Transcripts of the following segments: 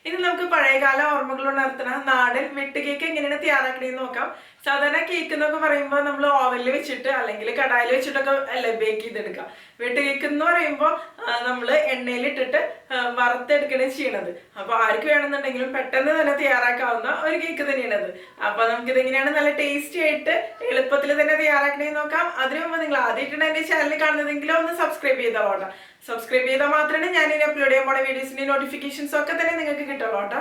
ഇനി നമുക്ക് പഴയകാല ഓർമ്മകൾ ഉണർത്തുന്ന നാടൻ വെട്ടുകേക്ക് എങ്ങനെയാണ് തയ്യാറാക്കണേന്ന് നോക്കാം. സാധാരണ കേക്ക് എന്നൊക്കെ പറയുമ്പോൾ നമ്മൾ ഓവനിൽ വെച്ചിട്ട് അല്ലെങ്കിൽ കടായിൽ വെച്ചിട്ടൊക്കെ അല്ലേ ബേക്ക് ചെയ്തെടുക്കാം. വെട്ടുകേക്ക് എന്ന് പറയുമ്പോൾ നമ്മൾ എണ്ണയിലിട്ടിട്ട് വറുത്തെടുക്കുകയാണ് ചെയ്യണത്. അപ്പൊ ആർക്ക് വേണമെന്നുണ്ടെങ്കിലും പെട്ടെന്ന് തന്നെ തയ്യാറാക്കാവുന്ന ഒരു കേക്ക് തന്നെയാണത്. അപ്പൊ നമുക്കിത് എങ്ങനെയാണ് നല്ല ടേസ്റ്റി ആയിട്ട് എളുപ്പത്തിൽ തന്നെ തയ്യാറാക്കണേന്ന് നോക്കാം. അതിനു മുമ്പ് നിങ്ങൾ ആദ്യമായിട്ടാണ് എന്റെ ചാനൽ കാണുന്നതെങ്കിലും ഒന്ന് സബ്സ്ക്രൈബ് ചെയ്തോട്ടെ. സബ്സ്ക്രൈബ് ചെയ്താൽ മാത്രമേ ഞാൻ ഇനി അപ്ലോഡ് ചെയ്യാൻ പോണ വീഡിയോസിന്റെ നോട്ടിഫിക്കേഷൻസ് ഒക്കെ തന്നെ നിങ്ങൾക്ക് കിട്ടുള്ളൂ കേട്ടോ.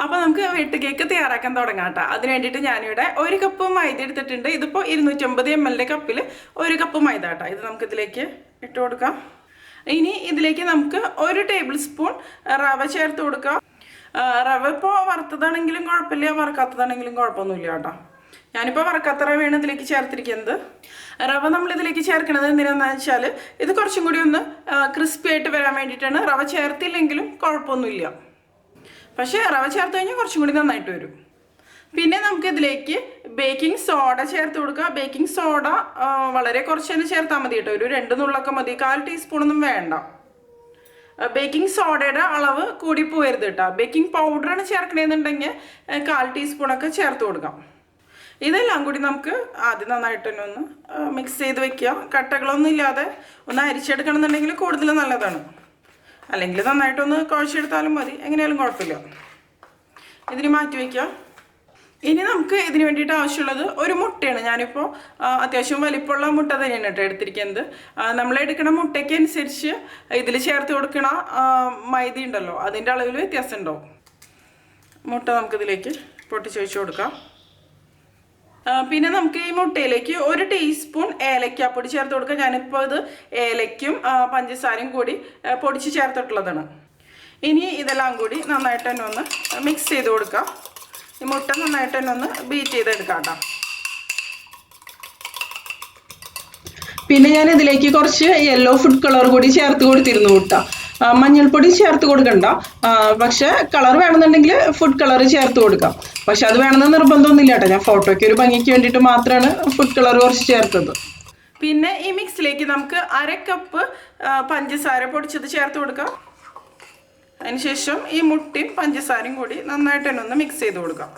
അപ്പൊ നമുക്ക് വെട്ടുകേക്ക് തയ്യാറാക്കാൻ തുടങ്ങാം കേട്ടോ. അതിന് വേണ്ടിയിട്ട് ഞാനിവിടെ 1 കപ്പ് മൈദ എടുത്തിട്ടുണ്ട്. ഇതിപ്പോൾ 250 ml കപ്പിൽ 1 കപ്പ് മൈദ കേട്ടോ. ഇത് നമുക്ക് ഇതിലേക്ക് ഇട്ട് കൊടുക്കാം. ഇനി ഇതിലേക്ക് നമുക്ക് 1 ടേബിൾ സ്പൂൺ റവ ചേർത്ത് കൊടുക്കാം. റവ ഇപ്പോൾ വറുത്തതാണെങ്കിലും കുഴപ്പമില്ല, വറുക്കാത്തതാണെങ്കിലും കുഴപ്പമൊന്നുമില്ല കേട്ടോ. ഞാനിപ്പോൾ വറുക്കാത്ത റവയാണ് ഇതിലേക്ക് ചേർത്തിരിക്കുന്നത്. റവ നമ്മൾ ഇതിലേക്ക് ചേർക്കുന്നത് എന്തിനാന്ന് വെച്ചാൽ ഇത് കുറച്ചും കൂടി ഒന്ന് ക്രിസ്പി ആയിട്ട് വരാൻ വേണ്ടിയിട്ടാണ്. റവ ചേർത്തില്ലെങ്കിലും കുഴപ്പമൊന്നുമില്ല, പക്ഷേ റവ ചേർത്ത് കഴിഞ്ഞാൽ കുറച്ചും കൂടി നന്നായിട്ട് വരും. പിന്നെ നമുക്ക് ഇതിലേക്ക് ബേക്കിംഗ് സോഡ ചേർത്ത് കൊടുക്കുക. ബേക്കിംഗ് സോഡ വളരെ കുറച്ച് തന്നെ ചേർത്താൽ മതി കേട്ടോ. ഒരു 2 നുള്ളൊക്കെ മതി, 1/4 ടീസ്പൂണൊന്നും വേണ്ട. ബേക്കിംഗ് സോഡയുടെ അളവ് കൂടി പോകരുത് കേട്ടോ. ബേക്കിംഗ് പൗഡറാണ് ചേർക്കണമെന്നുണ്ടെങ്കിൽ 1/4 ടീസ്പൂണൊക്കെ ചേർത്ത് കൊടുക്കാം. ഇതെല്ലാം കൂടി നമുക്ക് ആദ്യം നന്നായിട്ട് തന്നെ ഒന്ന് മിക്സ് ചെയ്ത് വെക്കുക. കട്ടകളൊന്നും ഇല്ലാതെ ഒന്ന് അരിച്ചെടുക്കണം എന്നുണ്ടെങ്കിൽ കൂടുതൽ നല്ലതാണ്. അല്ലെങ്കിൽ നന്നായിട്ടൊന്ന് കുഴച്ചെടുത്താലും മതി, എങ്ങനെയാലും കുഴപ്പമില്ല. ഇതിന് മാറ്റി വയ്ക്കുക. ഇനി നമുക്ക് ഇതിന് വേണ്ടിയിട്ട് ആവശ്യമുള്ളത് ഒരു മുട്ടയാണ്. ഞാനിപ്പോൾ അത്യാവശ്യം വലിപ്പമുള്ള മുട്ട തന്നെയാണ് കേട്ടോ എടുത്തിരിക്കുന്നത്. നമ്മളെടുക്കണ മുട്ടയ്ക്ക് അനുസരിച്ച് ഇതിൽ ചേർത്ത് കൊടുക്കണ മൈദ ഉണ്ടല്ലോ, അതിൻ്റെ അളവിൽ വ്യത്യാസം ഉണ്ടാവും. മുട്ട നമുക്കിതിലേക്ക് പൊട്ടിച്ച് വെച്ച് കൊടുക്കാം. പിന്നെ നമുക്ക് ഈ മുട്ടയിലേക്ക് 1 ടീസ്പൂൺ ഏലക്കാപ്പൊടി ചേർത്ത് കൊടുക്കുക. ഞാനിപ്പോൾ ഇത് ഏലയ്ക്കും പഞ്ചസാരയും കൂടി പൊടിച്ച് ചേർത്തിട്ടുള്ളതാണ്. ഇനി ഇതെല്ലാം കൂടി നന്നായിട്ട് തന്നെ ഒന്ന് മിക്സ് ചെയ്ത് കൊടുക്കാം. ഈ മുട്ട നന്നായിട്ട് തന്നെ ഒന്ന് ബീറ്റ് ചെയ്തെടുക്കാം കേട്ടോ. പിന്നെ ഞാൻ ഇതിലേക്ക് കുറച്ച് യെല്ലോ ഫുഡ് കളർ കൂടി ചേർത്ത് കൊടുത്തിരുന്നു കേട്ടോ. മഞ്ഞൾപ്പൊടി ചേർത്ത് കൊടുക്കണ്ട, പക്ഷെ കളർ വേണമെന്നുണ്ടെങ്കിൽ ഫുഡ് കളർ ചേർത്ത് കൊടുക്കാം. പക്ഷെ അത് വേണമെന്ന് നിർബന്ധമൊന്നുമില്ല കേട്ടോ. ഞാൻ ഫോട്ടോയ്ക്ക് ഒരു ഭംഗിക്ക് വേണ്ടിയിട്ട് മാത്രമാണ് ഫുഡ് കളർ കുറച്ച് ചേർത്തത്. പിന്നെ ഈ മിക്സിലേക്ക് നമുക്ക് 1/2 കപ്പ് പഞ്ചസാര പൊടിച്ചത് ചേർത്ത് കൊടുക്കാം. അതിനുശേഷം ഈ മുട്ടയും പഞ്ചസാരയും കൂടി നന്നായിട്ട് തന്നെ ഒന്ന് മിക്സ് ചെയ്ത് കൊടുക്കാം.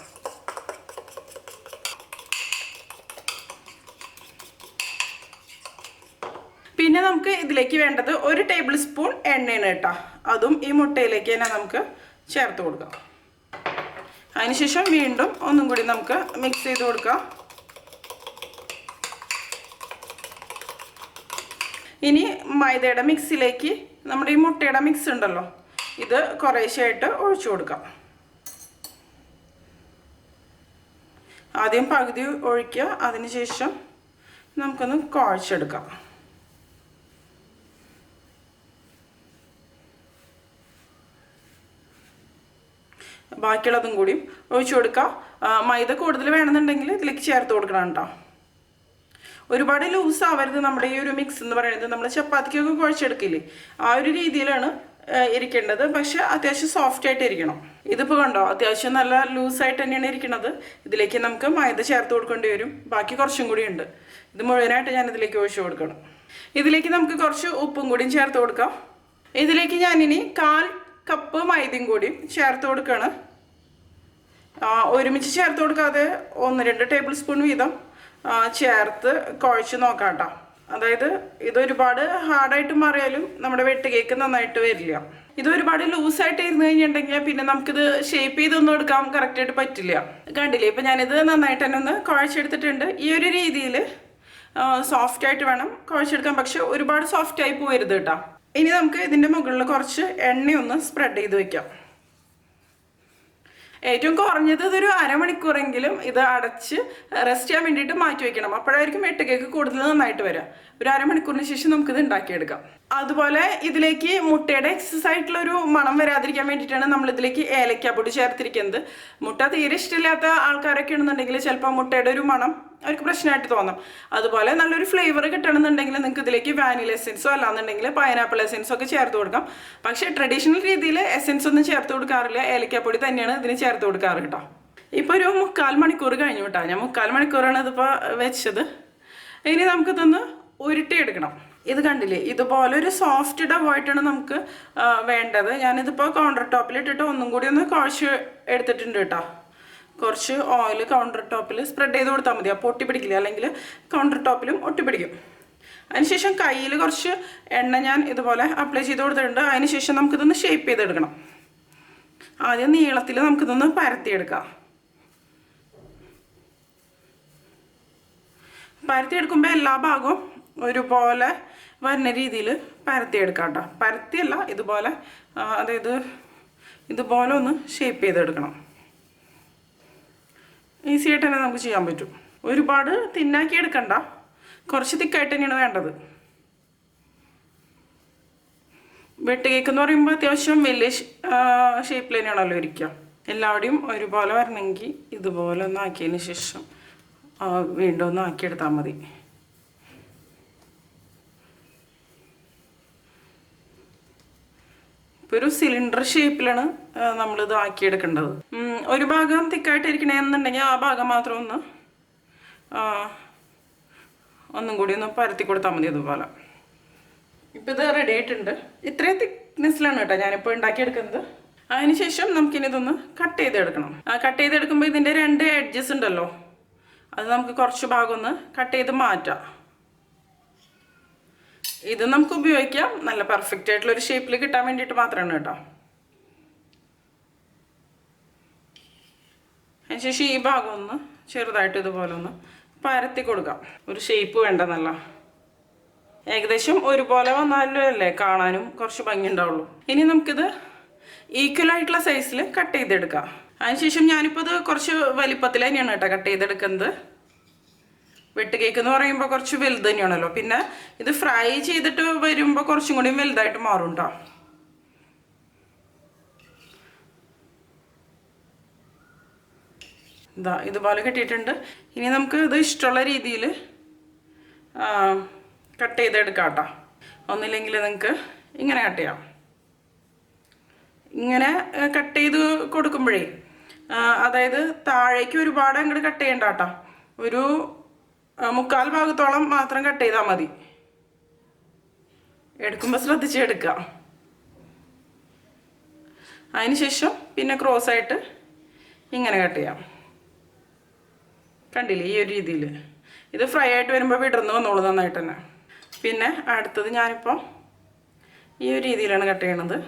പിന്നെ നമുക്ക് ഇതിലേക്ക് വേണ്ടത് 1 ടേബിൾ സ്പൂൺ എണ്ണയാണ് കേട്ടോ. അതും ഈ മുട്ടയിലേക്ക് തന്നെ നമുക്ക് ചേർത്ത് കൊടുക്കാം. അതിനുശേഷം വീണ്ടും ഒന്നും കൂടി നമുക്ക് മിക്സ് ചെയ്ത് കൊടുക്കാം. ഇനി മൈദയുടെ മിക്സിലേക്ക് നമ്മുടെ ഈ മുട്ടയുടെ മിക്സ് ഉണ്ടല്ലോ, ഇത് കുറേശ്ശായിട്ട് ഒഴിച്ചു കൊടുക്കാം. ആദ്യം പകുതി ഒഴിക്കുക, അതിനുശേഷം നമുക്കൊന്ന് കുഴച്ചെടുക്കാം. ബാക്കിയുള്ളതും കൂടിയും ഒഴിച്ചു കൊടുക്കാം. മൈദ കൂടുതൽ വേണമെന്നുണ്ടെങ്കിൽ ഇതിലേക്ക് ചേർത്ത് കൊടുക്കണം കേട്ടോ. ഒരുപാട് ലൂസ് ആവരുത് നമ്മുടെ ഈ ഒരു മിക്സ് എന്ന് പറയുന്നത്. നമ്മൾ ചപ്പാത്തിക്കൊക്കെ കുഴച്ചെടുക്കില്ലേ, ആ ഒരു രീതിയിലാണ് ഇരിക്കേണ്ടത്. പക്ഷെ അത്യാവശ്യം സോഫ്റ്റ് ആയിട്ട് ഇരിക്കണം. ഇതിപ്പോൾ കണ്ടോ, അത്യാവശ്യം നല്ല ലൂസായിട്ട് തന്നെയാണ് ഇരിക്കുന്നത്. ഇതിലേക്ക് നമുക്ക് മൈദ ചേർത്ത് കൊടുക്കേണ്ടി വരും. ബാക്കി കുറച്ചും കൂടി ഉണ്ട്. ഇത് മുഴുവനായിട്ട് ഞാൻ ഇതിലേക്ക് ഒഴിച്ചു കൊടുക്കണം. ഇതിലേക്ക് നമുക്ക് കുറച്ച് ഉപ്പും കൂടിയും ചേർത്ത് കൊടുക്കാം. ഇതിലേക്ക് ഞാനിനി 1/4 കപ്പ് മൈദയും കൂടിയും ചേർത്ത് കൊടുക്കുകയാണ്. ഒരുമിച്ച് ചേർത്ത് കൊടുക്കാതെ 1-2 ടേബിൾ സ്പൂൺ വീതം ചേർത്ത് കുഴച്ച് നോക്കാം കേട്ടോ. അതായത് ഇതൊരുപാട് ഹാർഡായിട്ട് മാറിയാലും നമ്മുടെ വെട്ടുകേക്ക് നന്നായിട്ട് വരില്ല. ഇത് ഒരുപാട് ലൂസായിട്ട് ഇരുന്ന് കഴിഞ്ഞിട്ടുണ്ടെങ്കിൽ പിന്നെ നമുക്കിത് ഷേപ്പ് ചെയ്തൊന്നും എടുക്കാൻ കറക്റ്റായിട്ട് പറ്റില്ല. കണ്ടില്ലേ, ഇപ്പം ഞാനിത് നന്നായിട്ട് തന്നെ ഒന്ന് കുഴച്ചെടുത്തിട്ടുണ്ട്. ഈ ഒരു രീതിയിൽ സോഫ്റ്റായിട്ട് വേണം കുഴച്ചെടുക്കാൻ, പക്ഷെ ഒരുപാട് സോഫ്റ്റായി പോകരുത് കേട്ടോ. ഇനി നമുക്ക് ഇതിൻ്റെ മുകളിൽ കുറച്ച് എണ്ണയൊന്ന് സ്പ്രെഡ് ചെയ്ത് വെക്കാം. ഏറ്റവും കുറഞ്ഞത് ഇതൊരു അരമണിക്കൂറെങ്കിലും ഇത് അടച്ച് റെസ്റ്റ് ചെയ്യാൻ വേണ്ടിയിട്ട് മാറ്റി വയ്ക്കണം. അപ്പോഴായിരിക്കും വെട്ടുകേക്ക് കൂടുതൽ നന്നായിട്ട് വരിക. ഒരു അരമണിക്കൂറിന് ശേഷം നമുക്കിത് ഉണ്ടാക്കിയെടുക്കാം. അതുപോലെ ഇതിലേക്ക് മുട്ടയുടെ എക്സസ് ആയിട്ടുള്ളൊരു മണം വരാതിരിക്കാൻ വേണ്ടിയിട്ടാണ് നമ്മൾ ഇതിലേക്ക് ഏലക്കാപ്പൊടി ചേർത്തിരിക്കുന്നത്. മുട്ട തീരെ ഇഷ്ടമില്ലാത്ത ആൾക്കാരൊക്കെ ആണെന്നുണ്ടെങ്കിൽ ചിലപ്പോൾ മുട്ടയുടെ ഒരു മണം അവർക്ക് പ്രശ്നമായിട്ട് തോന്നും. അതുപോലെ നല്ലൊരു ഫ്ലേവർ കിട്ടണമെന്നുണ്ടെങ്കിൽ നിങ്ങൾക്ക് ഇതിലേക്ക് വാനില എസെൻസോ അല്ലാന്നുണ്ടെങ്കിൽ പൈനാപ്പിൾ എസെൻസോ ഒക്കെ ചേർത്ത് കൊടുക്കാം. പക്ഷേ ട്രഡീഷണൽ രീതിയിൽ എസെൻസ് ഒന്നും ചേർത്ത് കൊടുക്കാറില്ല, ഏലക്കാപ്പൊടി തന്നെയാണ് ഇതിന് ചേർത്ത് കൊടുക്കാറ് കേട്ടോ. ഇപ്പോൾ ഒരു 3/4 മണിക്കൂർ കഴിഞ്ഞു കേട്ടോ. ഞാൻ 3/4 മണിക്കൂറാണ് ഇതിപ്പോൾ വെച്ചത്. ഇനി നമുക്കിതൊന്ന് ഉരുട്ടിയെടുക്കണം. ഇത് കണ്ടില്ലേ, ഇതുപോലെ ഒരു സോഫ്റ്റ് ഡവ് ആയിട്ടാണ് നമുക്ക് വേണ്ടത്. ഞാനിതിപ്പോൾ കൗണ്ടർ ടോപ്പിൽ ഇട്ടിട്ട് ഒന്നും കൂടി ഒന്ന് കുഴച്ച് എടുത്തിട്ടുണ്ട് കേട്ടോ. കുറച്ച് ഓയിൽ കൗണ്ടർ ടോപ്പിൽ സ്പ്രെഡ് ചെയ്ത് കൊടുത്താൽ മതി, അപ്പോൾ ഒട്ടി പിടിക്കില്ല, അല്ലെങ്കിൽ കൗണ്ടർ ടോപ്പിലും ഒട്ടിപ്പിടിക്കും. അതിനുശേഷം കയ്യിൽ കുറച്ച് എണ്ണ ഞാൻ ഇതുപോലെ അപ്ലൈ ചെയ്ത് കൊടുത്തിട്ടുണ്ട്. അതിനുശേഷം നമുക്കിതൊന്ന് ഷേപ്പ് ചെയ്തെടുക്കണം. ആദ്യം നീളത്തിൽ നമുക്കിതൊന്ന് പരത്തിയെടുക്കാം. പരത്തിയെടുക്കുമ്പോൾ എല്ലാ ഭാഗവും ഒരുപോലെ വരുന്ന രീതിയിൽ പരത്തിയെടുക്കാം കേട്ടോ. പരത്തിയല്ല, ഇതുപോലെ, അതായത് ഇതുപോലെ ഒന്ന് ഷേപ്പ് ചെയ്തെടുക്കണം. ഈസി ആയിട്ട് തന്നെ നമുക്ക് ചെയ്യാൻ പറ്റും. ഒരുപാട് തിന്നാക്കി എടുക്കണ്ട, കുറച്ച് തിക്കായിട്ട് തന്നെയാണ് വേണ്ടത്. വെട്ട് കേക്ക് എന്ന് പറയുമ്പോൾ അത്യാവശ്യം വലിയ ഷേപ്പിൽ തന്നെയാണല്ലോ ഇരിക്കുക. എല്ലാവരുടെയും ഒരുപോലെ വരണമെങ്കിൽ ഇതുപോലെ ഒന്ന് ആക്കിയതിന് ശേഷം വീണ്ടും ഒന്ന് ആക്കിയെടുത്താൽ മതി. ഇപ്പോൾ ഒരു സിലിണ്ടർ ഷേപ്പിലാണ് നമ്മളിത് ആക്കിയെടുക്കേണ്ടത്. ഒരു ഭാഗം തിക്കായിട്ടിരിക്കണമെന്നുണ്ടെങ്കിൽ ആ ഭാഗം മാത്രം ഒന്നും കൂടി ഒന്ന് പരത്തി കൊടുത്താൽ മതി അതുപോലെ. ഇപ്പോൾ ഇത് റെഡി ആയിട്ടുണ്ട്. ഇത്രയും തിക്നെസ്സിലാണ് കേട്ടോ ഞാനിപ്പോൾ ഉണ്ടാക്കിയെടുക്കുന്നത്. അതിനുശേഷം നമുക്കിനി ഇതൊന്ന് കട്ട് ചെയ്തെടുക്കണം. കട്ട് ചെയ്തെടുക്കുമ്പോൾ ഇതിൻ്റെ 2 എഡ്ജസ് ഉണ്ടല്ലോ, അത് നമുക്ക് കുറച്ച് ഭാഗം ഒന്ന് കട്ട് ചെയ്ത് മാറ്റാം. ഇത് നമുക്ക് ഉപയോഗിക്കാം, നല്ല പെർഫെക്റ്റ് ആയിട്ടുള്ളൊരു ഷേപ്പിൽ കിട്ടാൻ വേണ്ടിയിട്ട് മാത്രമാണ് കേട്ടോ. അതിനുശേഷം ഈ ഭാഗം ഒന്ന് ചെറുതായിട്ട് ഇതുപോലെ ഒന്ന് പരത്തി കൊടുക്കാം. ഒരു ഷേപ്പ് വേണ്ടെന്നല്ല, ഏകദേശം ഒരുപോലെ വന്നാലും അല്ലേ കാണാനും കുറച്ച് ഭംഗി ഉണ്ടാവുള്ളൂ. ഇനി നമുക്കിത് ഈക്വൽ ആയിട്ടുള്ള സൈസിൽ കട്ട് ചെയ്തെടുക്കാം. അതിനുശേഷം ഞാനിപ്പോൾ ഇത് കുറച്ച് വലിപ്പത്തിൽ തന്നെയാണ് കേട്ടോ കട്ട് ചെയ്തെടുക്കുന്നത്. വെട്ട് കേക്ക് എന്ന് പറയുമ്പോൾ കുറച്ച് വലുത് തന്നെയാണല്ലോ, പിന്നെ ഇത് ഫ്രൈ ചെയ്തിട്ട് വരുമ്പോൾ കുറച്ചും കൂടി വലുതായിട്ട് മാറും കേട്ടോ. ഇതാ ഇതുപോലെ കെട്ടിയിട്ടുണ്ട്. ഇനി നമുക്ക് ഇത് ഇഷ്ടമുള്ള രീതിയിൽ കട്ട് ചെയ്തെടുക്കാം കേട്ടോ. ഒന്നില്ലെങ്കിൽ നിങ്ങൾക്ക് ഇങ്ങനെ കട്ട് ചെയ്യാം. ഇങ്ങനെ കട്ട് ചെയ്ത് കൊടുക്കുമ്പോഴേ, അതായത് താഴേക്ക് ഒരുപാട് അങ്ങോട്ട് കട്ട് ചെയ്യണ്ട കേട്ടോ. ഒരു 3/4 ഭാഗത്തോളം മാത്രം കട്ട് ചെയ്താൽ മതി. എടുക്കുമ്പോൾ ശ്രദ്ധിച്ചെടുക്കുക. അതിനുശേഷം പിന്നെ ക്രോസ് ആയിട്ട് ഇങ്ങനെ കട്ട് ചെയ്യാം. കണ്ടില്ലേ, ഈ ഒരു രീതിയിൽ. ഇത് ഫ്രൈ ആയിട്ട് വരുമ്പോൾ വിടർന്ന് വന്നോളൂ നന്നായിട്ട് തന്നെ. പിന്നെ അടുത്തത് ഞാനിപ്പോൾ ഈ ഒരു രീതിയിലാണ് കട്ട് ചെയ്യണത്.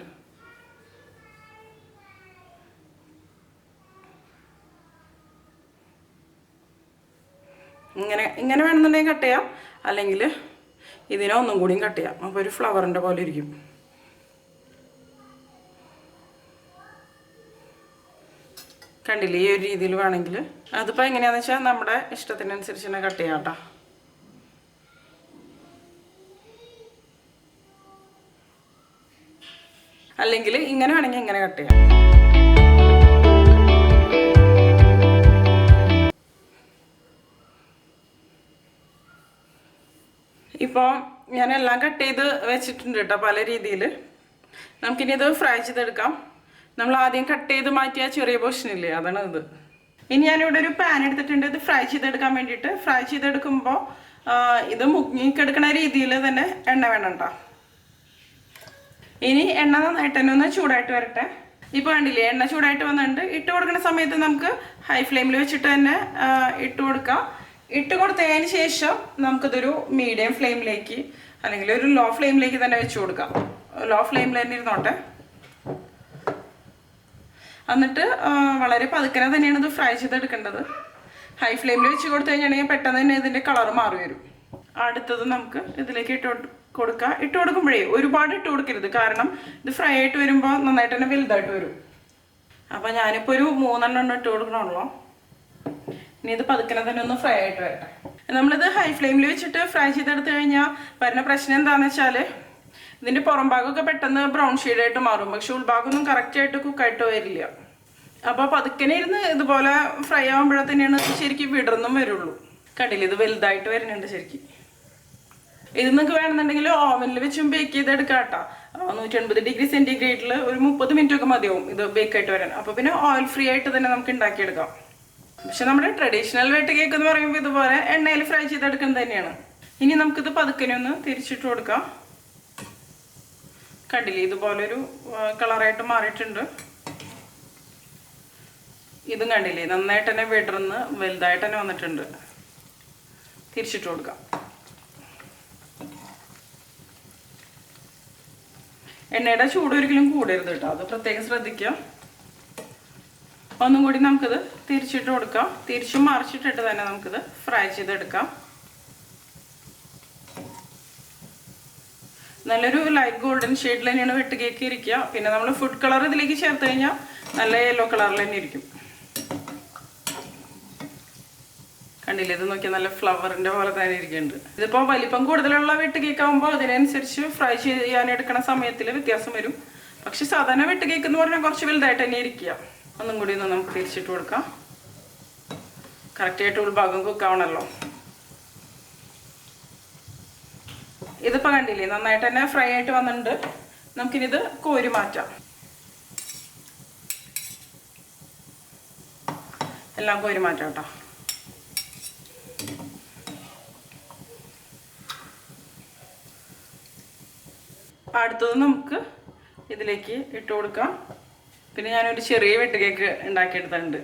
ഇങ്ങനെ വേണമെന്നുണ്ടെങ്കിൽ കട്ട് ചെയ്യാം, അല്ലെങ്കിൽ ഇതിനെ ഒന്നും കൂടിയും കട്ട് ചെയ്യാം. അപ്പോൾ ഒരു ഫ്ലവറിൻ്റെ പോലെ ഇരിക്കും. കണ്ടില്ലേ, ഈ ഒരു രീതിയിൽ വേണമെങ്കിൽ. അതിപ്പോൾ എങ്ങനെയാണെന്ന് വെച്ചാൽ നമ്മുടെ ഇഷ്ടത്തിനനുസരിച്ച് തന്നെ കട്ട് ചെയ്യാം കേട്ടോ. അല്ലെങ്കിൽ ഇങ്ങനെ വേണമെങ്കിൽ ഇങ്ങനെ കട്ട് ചെയ്യാം. ഇപ്പോൾ ഞാനെല്ലാം കട്ട് ചെയ്ത് വെച്ചിട്ടുണ്ട് കേട്ടോ, പല രീതിയിൽ. നമുക്കിനി ഇത് ഫ്രൈ ചെയ്തെടുക്കാം. നമ്മൾ ആദ്യം കട്ട് ചെയ്ത് മാറ്റിയ ചെറിയ പോർഷനില്ലേ, അതാണ് ഇത്. ഇനി ഞാനിവിടെ ഒരു പാൻ എടുത്തിട്ടുണ്ട്, ഇത് ഫ്രൈ ചെയ്തെടുക്കാൻ വേണ്ടിയിട്ട്. ഫ്രൈ ചെയ്തെടുക്കുമ്പോൾ ഇത് മുങ്ങിക്കെടുക്കുന്ന രീതിയിൽ തന്നെ എണ്ണ വേണം കേട്ടോ. ഇനി എണ്ണ നന്നായിട്ട് തന്നെ ഒന്ന് ചൂടായിട്ട് വരട്ടെ. ഇപ്പോൾ കണ്ടില്ലേ, എണ്ണ ചൂടായിട്ട് വന്നിട്ടുണ്ട്. ഇട്ട് കൊടുക്കുന്ന സമയത്ത് നമുക്ക് ഹൈ ഫ്ലെയിമിൽ വെച്ചിട്ട് തന്നെ ഇട്ട് കൊടുക്കാം. ഇട്ട് കൊടുത്തതിന് ശേഷം നമുക്കിതൊരു മീഡിയം ഫ്ലെയിമിലേക്ക് അല്ലെങ്കിൽ ഒരു ലോ ഫ്ലെയിമിലേക്ക് തന്നെ വെച്ച് കൊടുക്കാം. ലോ ഫ്ലെയിമിൽ തന്നെ ഇരുന്നോട്ടെ. എന്നിട്ട് വളരെ പതുക്കനെ തന്നെയാണ് ഇത് ഫ്രൈ ചെയ്തെടുക്കേണ്ടത്. ഹൈ ഫ്ലെയിമിൽ വെച്ച് കൊടുത്തു കഴിഞ്ഞാണെങ്കിൽ പെട്ടെന്ന് തന്നെ ഇതിൻ്റെ കളർ മാറി വരും. അടുത്തത് നമുക്ക് ഇതിലേക്ക് ഇട്ട് കൊടുക്കാം. ഇട്ട് കൊടുക്കുമ്പോഴേ ഒരുപാട് ഇട്ട് കൊടുക്കരുത്, കാരണം ഇത് ഫ്രൈ ആയിട്ട് വരുമ്പോൾ നന്നായിട്ട് തന്നെ വലുതായിട്ട് വരും. അപ്പോൾ ഞാനിപ്പോൾ ഒരു 3 എണ്ണം ഇട്ട് കൊടുക്കണമല്ലോ. ഇനി ഇത് പതുക്കനെ തന്നെ ഒന്ന് ഫ്രൈ ആയിട്ട് വരട്ടെ. നമ്മളിത് ഹൈ ഫ്ലെയിമിൽ വെച്ചിട്ട് ഫ്രൈ ചെയ്തെടുത്ത് കഴിഞ്ഞാൽ വരുന്ന പ്രശ്നം എന്താണെന്ന് വെച്ചാൽ ഇതിൻ്റെ പുറം ഭാഗമൊക്കെ പെട്ടെന്ന് ബ്രൗൺ ഷെയ്ഡായിട്ട് മാറും, പക്ഷെ ഉൾഭാഗമൊന്നും കറക്റ്റായിട്ട് കുക്കായിട്ട് വരില്ല. അപ്പോൾ പതുക്കനെ ഇരുന്ന് ഇതുപോലെ ഫ്രൈ ആകുമ്പോഴേ തന്നെയാണ് ശരിക്കും വിടർന്നും വരുള്ളൂ. കണ്ടില്ല, ഇത് വലുതായിട്ട് വരുന്നുണ്ട് ശരിക്കും. ഇത് നിങ്ങൾക്ക് വേണമെന്നുണ്ടെങ്കിൽ ഓവനിൽ വെച്ചും ബേക്ക് ചെയ്തെടുക്കാം കേട്ടോ. 180 ഡിഗ്രി സെൻറ്റിഗ്രേഡിൽ ഒരു 30 മിനിറ്റ് ഒക്കെ മതിയാവും ഇത് ബേക്കായിട്ട് വരാൻ. അപ്പോൾ പിന്നെ ഓയിൽ ഫ്രീ ആയിട്ട് തന്നെ നമുക്ക് ഉണ്ടാക്കിയെടുക്കാം. പക്ഷെ നമ്മുടെ ട്രഡീഷണൽ വെട്ട് കേക്ക് എന്ന് പറയുമ്പോൾ ഇതുപോലെ എണ്ണയിൽ ഫ്രൈ ചെയ്തെടുക്കുന്നത് തന്നെയാണ്. ഇനി നമുക്കിത് പതുക്കനെ ഒന്ന് തിരിച്ചിട്ട് കൊടുക്കാം. കണ്ടില്ലേ, ഇതുപോലൊരു കളറായിട്ട് മാറിയിട്ടുണ്ട്. ഇതും കണ്ടില്ലേ, നന്നായിട്ട് തന്നെ വിടർന്ന് വലുതായിട്ട് തന്നെ വന്നിട്ടുണ്ട്. തിരിച്ചിട്ട് കൊടുക്കാം. എണ്ണയുടെ ചൂട് ഒരിക്കലും കൂടരുത് കേട്ടോ, അത് പ്രത്യേകം ശ്രദ്ധിക്കാം. ഒന്നും കൂടി നമുക്കിത് തിരിച്ചിട്ട് കൊടുക്കാം. തിരിച്ചും മറിച്ചിട്ടിട്ട് തന്നെ നമുക്കിത് ഫ്രൈ ചെയ്തെടുക്കാം. നല്ലൊരു ലൈറ്റ് ഗോൾഡൻ ഷെയ്ഡിൽ തന്നെയാണ് വെട്ട് കേക്ക് ഇരിക്കുക. പിന്നെ നമ്മൾ ഫുഡ് കളർ ഇതിലേക്ക് ചേർത്ത് കഴിഞ്ഞാൽ നല്ല യെല്ലോ കളറിൽ തന്നെ ഇരിക്കും. കണ്ടില്ലേ, ഇത് നോക്കിയാൽ നല്ല ഫ്ലവറിൻ്റെ പോലെ തന്നെ ഇരിക്കുന്നുണ്ട്. ഇതിപ്പോൾ വലിപ്പം കൂടുതലുള്ള വെട്ട് കേക്ക് ആകുമ്പോൾ അതിനനുസരിച്ച് ഫ്രൈ ചെയ്യാൻ എടുക്കുന്ന സമയത്തിൽ വ്യത്യാസം വരും. പക്ഷെ സാധാരണ വെട്ട് കേക്ക് എന്ന് പറഞ്ഞാൽ കുറച്ച് വലുതായിട്ട് തന്നെ ഇരിക്കുക. ഒന്നും കൂടി ഒന്ന് നമുക്ക് തിരിച്ചിട്ട് കൊടുക്കാം. കറക്റ്റായിട്ട് ഉൾഭാഗം കുക്കാവണമല്ലോ. ഇതിപ്പോൾ കണ്ടില്ലേ, നന്നായിട്ട് തന്നെ ഫ്രൈ ആയിട്ട് വന്നിട്ടുണ്ട്. നമുക്കിനിത് കോരി മാറ്റാം. എല്ലാം കോരി മാറ്റാം കേട്ടോ. അടുത്തത് നമുക്ക് ഇതിലേക്ക് ഇട്ട് കൊടുക്കാം. പിന്നെ ഞാനൊരു ചെറിയ വെട്ട് കേക്ക് ഉണ്ടാക്കിയെടുത്തിട്ടുണ്ട്.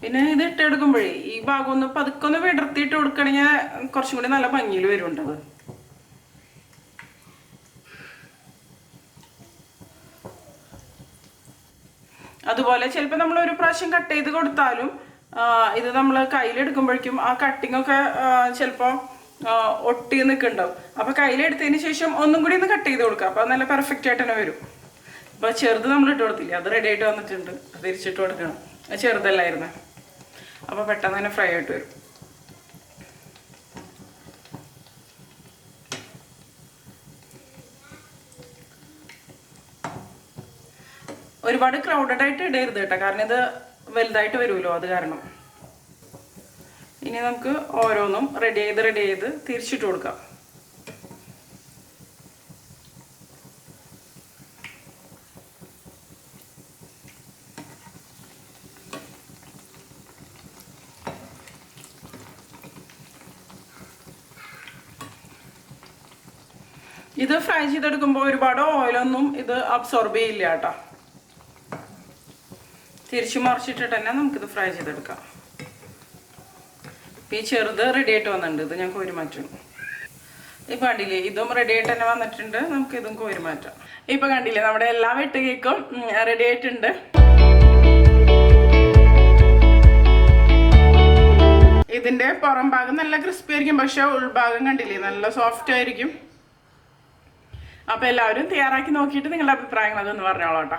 പിന്നെ ഇത് ഇട്ടെടുക്കുമ്പോഴേ ഈ ഭാഗം ഒന്ന് പതുക്കൊന്ന് വിടർത്തിയിട്ട് കൊടുക്കണമെങ്കിൽ കുറച്ചും കൂടി നല്ല ഭംഗിയിൽ വരുന്നുണ്ടത്. അതുപോലെ ചിലപ്പോൾ നമ്മൾ ഒരു പ്രാവശ്യം കട്ട് ചെയ്ത് കൊടുത്താലും ഇത് നമ്മൾ കയ്യിലെടുക്കുമ്പോഴേക്കും ആ കട്ടിങ്ങൊക്കെ ചിലപ്പോൾ ഒട്ടി നിൽക്കുന്നുണ്ടാവും. അപ്പോൾ കയ്യിലെടുത്തതിന് ശേഷം ഒന്നും കൂടി ഒന്ന് കട്ട് ചെയ്ത് കൊടുക്കുക. അപ്പോൾ നല്ല പെർഫെക്റ്റ് ആയിട്ട് തന്നെ വരും. അപ്പോൾ ചെറുത് നമ്മൾ ഇട്ട് കൊടുത്തില്ല, അത് റെഡി ആയിട്ട് വന്നിട്ടുണ്ട്. അത് തിരിച്ചിട്ട് കൊടുക്കണം. അത് ചെറുതല്ലായിരുന്നു, അപ്പോൾ പെട്ടെന്ന് തന്നെ ഫ്രൈ ആയിട്ട് വരും. ഒരുപാട് ക്രൗഡഡ് ആയിട്ട് ഇടരുത് കേട്ടോ, കാരണം ഇത് വലുതായിട്ട് വരുമല്ലോ, അത് കാരണം. ഇനി നമുക്ക് ഓരോന്നും റെഡി ചെയ്ത് തിരിച്ചിട്ട് കൊടുക്കാം. ഇത് ഫ്രൈ ചെയ്തെടുക്കുമ്പോൾ ഒരുപാട് ഓയിലൊന്നും ഇത് അബ്സോർബ് ചെയ്യില്ല കേട്ടോ. തിരിച്ചു മറിച്ചിട്ടിട്ട് തന്നെ നമുക്കിത് ഫ്രൈ ചെയ്തെടുക്കാം. ഈ ചെറുത് റെഡി ആയിട്ട് വന്നിട്ടുണ്ട്. ഇത് ഞാൻ കോരി മാറ്റും. ഇപ്പം കണ്ടില്ലേ, ഇതും റെഡി ആയിട്ട് തന്നെ വന്നിട്ടുണ്ട്. നമുക്ക് ഇതും കോരി മാറ്റാം. ഇപ്പം കണ്ടില്ലേ, നമ്മുടെ എല്ലാ വെട്ട് കേക്കും റെഡി ആയിട്ടുണ്ട്. ഇതിൻ്റെ പുറം ഭാഗം നല്ല ക്രിസ്പി ആയിരിക്കും, പക്ഷെ ഉൾഭാഗം കണ്ടില്ലേ നല്ല സോഫ്റ്റ് ആയിരിക്കും. അപ്പോൾ എല്ലാവരും തയ്യാറാക്കി നോക്കിയിട്ട് നിങ്ങളുടെ അഭിപ്രായങ്ങൾ അതൊന്ന് പറഞ്ഞോളൂ കേട്ടോ.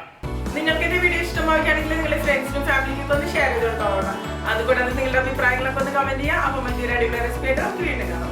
നിങ്ങൾക്ക് എന്റെ വീഡിയോ ഇഷ്ടമാക്കുകയാണെങ്കിൽ നിങ്ങളുടെ ഫ്രണ്ട്സിനും ഫാമിലിക്കും ഒന്ന് ഷെയർ ചെയ്ത് കൊടുത്തോളൂ. അതുകൂടാതെ നിങ്ങളുടെ അഭിപ്രായങ്ങളൊക്കെ ഒന്ന് കമന്റ് ചെയ്യുക. അപ്പോൾ മറ്റൊരു അടിപൊളി റെസിപ്പി ആയിട്ട് നമുക്ക് വീണ്ടും കാണാം.